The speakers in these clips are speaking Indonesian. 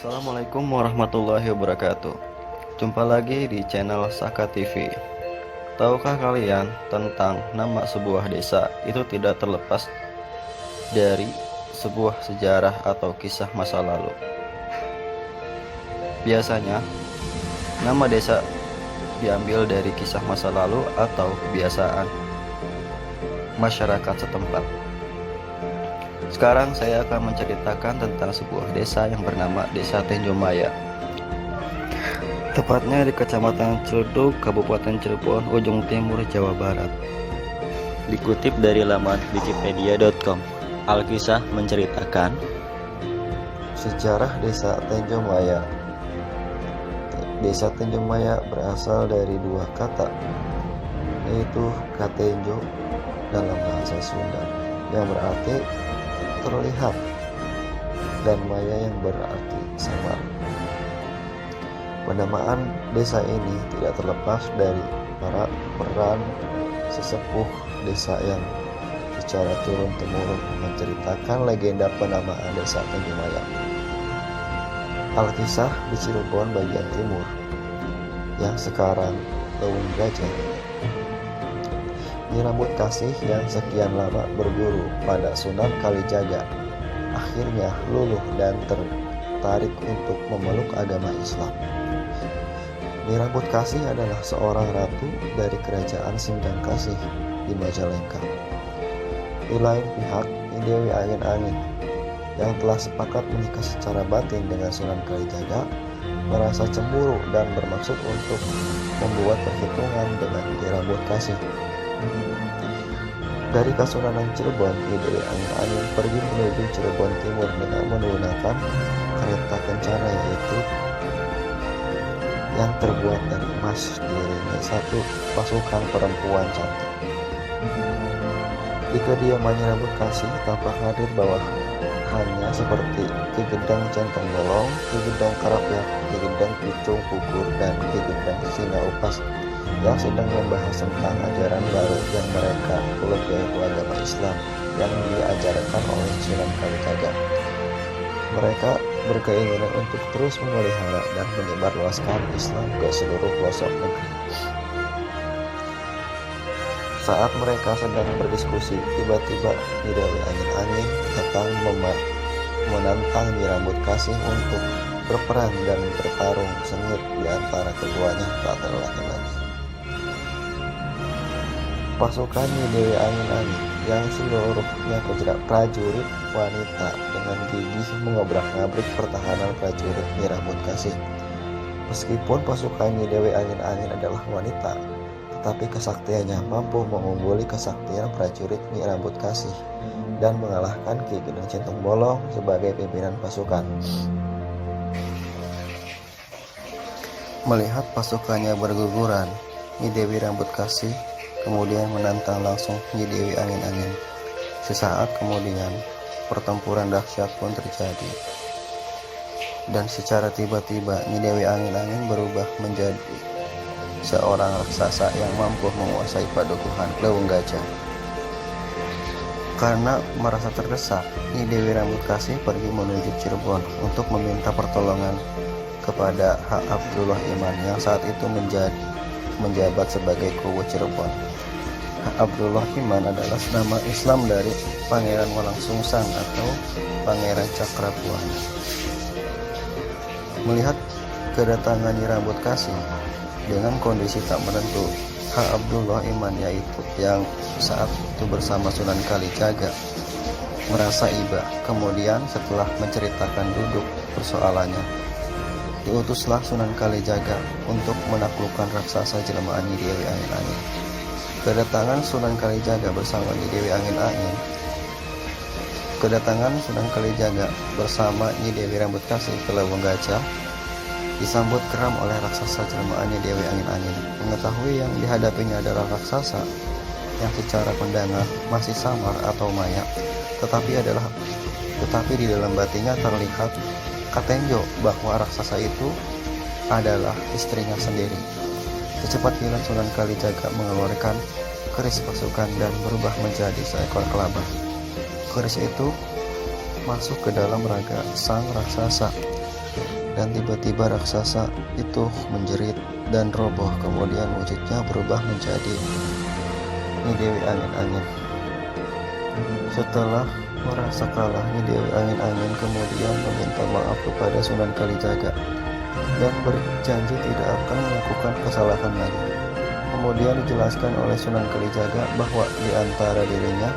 Assalamualaikum warahmatullahi wabarakatuh. Jumpa lagi di channel Saka TV. Tahukah kalian tentang nama sebuah desa itu tidak terlepas dari sebuah sejarah atau kisah masa lalu. Biasanya nama desa diambil dari kisah masa lalu atau kebiasaan masyarakat setempat. Sekarang saya akan menceritakan tentang sebuah desa yang bernama Desa Tenjomaya. Tepatnya di Kecamatan Ciledug, Kabupaten Cirebon, ujung timur Jawa Barat. Dikutip dari laman wikipedia.com, Alkisah menceritakan sejarah Desa Tenjomaya. Desa Tenjomaya berasal dari dua kata, yaitu katenjo dalam bahasa Sunda yang berarti terlihat dan maya yang berarti samar. Penamaan desa ini tidak terlepas dari para peran sesepuh desa yang secara turun-temurun menceritakan legenda penamaan Desa Tenjomaya. Alkisah di Cirebon bagian timur yang sekarang Leuweung Gajah. Nyi Rambut Kasih yang sekian lama berguru pada Sunan Kalijaga akhirnya luluh dan tertarik untuk memeluk agama Islam. Nyi Rambut Kasih adalah seorang ratu dari kerajaan Sindang Kasih di Majalengka. Di lain pihak, Nyi Dewi Angin-Angin yang telah sepakat menikah secara batin dengan Sunan Kalijaga merasa cemburu dan bermaksud untuk membuat perhitungan dengan Nyi Rambut Kasih. Dari Kasunanan Cirebon, Nyi Dewi Angin-Angin pergi menuju Cirebon Timur dengan menggunakan kereta kencana yaitu yang terbuat dari emas, diiringi satu pasukan perempuan cantik. Di kediaman Nyi Rambut Kasih tampak hadir bawahannya seperti Ki Gedang Centong Bolong, Ki Gedang Karapiak, Ki Gedang Pucung Pukur, dan Ki Gedang Singa Upas yang sedang membahas tentang ajaran baru yang mereka peluk, yaitu agama Islam yang diajarkan oleh Sunan Kalijaga. Mereka berkeinginan untuk terus memelihara dan menyebarluaskan Islam ke seluruh pelosok negeri. Saat mereka sedang berdiskusi, tiba-tiba Nyi Dewi Angin-Angin datang menantang Nyi Rambut Kasih untuk berperang dan bertarung sengit di antara keduanya tak terlaki lagi. Pasukan Nyi Dewi Angin-Angin yang seluruhnya prajurit wanita dengan gigih mengobrak-ngabrik pertahanan prajurit Nyi Rambut Kasih. Meskipun pasukan Nyi Dewi Angin-Angin adalah wanita, tetapi kesaktiannya mampu mengungguli kesaktian prajurit Nyi Rambut Kasih dan mengalahkan Ki Gedang Centong Bolong sebagai pimpinan pasukan. Melihat pasukannya berguguran, Nyi Dewi Rambut Kasih kemudian menantang langsung Nyi Dewi Angin-Angin. Sesaat kemudian, pertempuran dahsyat pun terjadi. Dan secara tiba-tiba, Nyi Dewi Angin-Angin berubah menjadi seorang raksasa yang mampu menguasai padukuhan Leuweung Gajah. Karena merasa terdesak, Nyi Dewi Rambut Kasih pergi menuju Cirebon untuk meminta pertolongan kepada H. Abdullah Iman yang saat itu menjabat sebagai Kuwu Cirebon. Abdullah Iman adalah nama Islam dari Pangeran Walangsungsang atau Pangeran Cakrabuana. Melihat kedatangan Nyi Rambut Kasih dengan kondisi tak menentu, Abdullah Iman yaitu yang saat itu bersama Sunan Kalijaga merasa iba. Kemudian setelah menceritakan duduk persoalannya, diutuslah Sunan Kalijaga untuk menaklukkan raksasa jelmaan Nyi Dewi Angin-Angin. Kedatangan Sunan Kalijaga bersama Nyi Dewi Rambut Kasih ke Leuweung Gajah disambut geram oleh raksasa jelmaan Nyi Dewi Angin-Angin. Mengetahui yang dihadapinya adalah raksasa yang secara pandangan masih samar atau maya, tetapi di dalam batinnya terlihat katenjo bahwa raksasa itu adalah istrinya sendiri. Secepat kilat Sunan Kalijaga mengeluarkan keris pasukan dan berubah menjadi seekor kelabah. Keris itu masuk ke dalam raga sang raksasa dan tiba-tiba raksasa itu menjerit dan roboh. Kemudian wujudnya berubah menjadi Nyi Dewi Angin-Angin. Setelah merasa kalah, Nyi Dewi Angin-Angin kemudian meminta maaf kepada Sunan Kalijaga dan berjanji tidak akan melakukan kesalahan lagi. Kemudian dijelaskan oleh Sunan Kalijaga bahwa di antara dirinya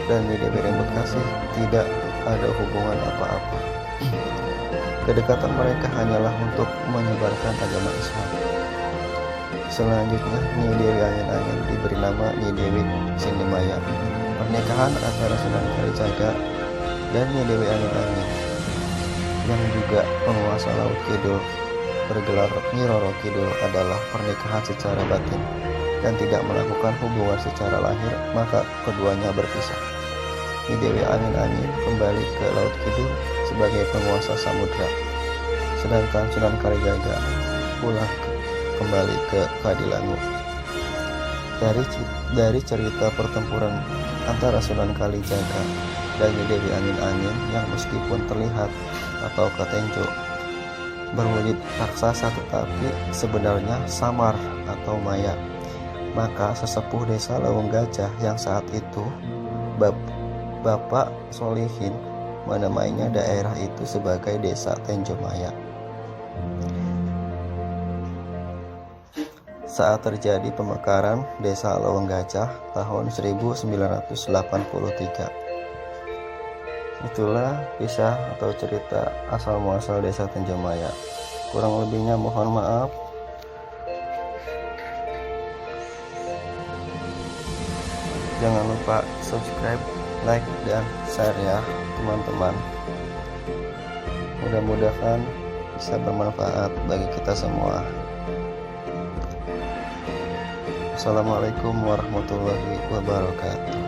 dan Nyi Dewi Embekasi tidak ada hubungan apa-apa. Kedekatan mereka hanyalah untuk menyebarkan agama Islam. Selanjutnya, Nyi Dewi Angin-Angin diberi nama Nyi Dewi Sindimaya. Pernikahan antara Sunan Kalijaga dan Nyi Dewi Angin-Angin yang juga penguasa Laut Kidul bergelar Nyi Roro Kidul adalah pernikahan secara batin dan tidak melakukan hubungan secara lahir, maka keduanya berpisah. Nyi Dewi Angin-Angin kembali ke Laut Kidul sebagai penguasa samudra, sedangkan Sunan Kalijaga pulang kembali ke Kadilangu. Dari cerita pertempuran antara Sunan Kalijaga dan Nyi Dewi Angin-Angin yang meskipun terlihat atau ketenjo berwujud raksasa tetapi sebenarnya samar atau maya, maka sesepuh desa Lawung Gajah yang saat itu Bapak Solihin menamainya daerah itu sebagai Desa Tenjo Maya. Saat terjadi pemekaran Desa Lawung Gajah tahun 1983. Itulah kisah atau cerita asal muasal Desa Tenjo Maya. Kurang lebihnya mohon maaf. Jangan lupa subscribe, like, dan share ya teman-teman. Mudah-mudahan bisa bermanfaat bagi kita semua. Assalamualaikum warahmatullahi wabarakatuh.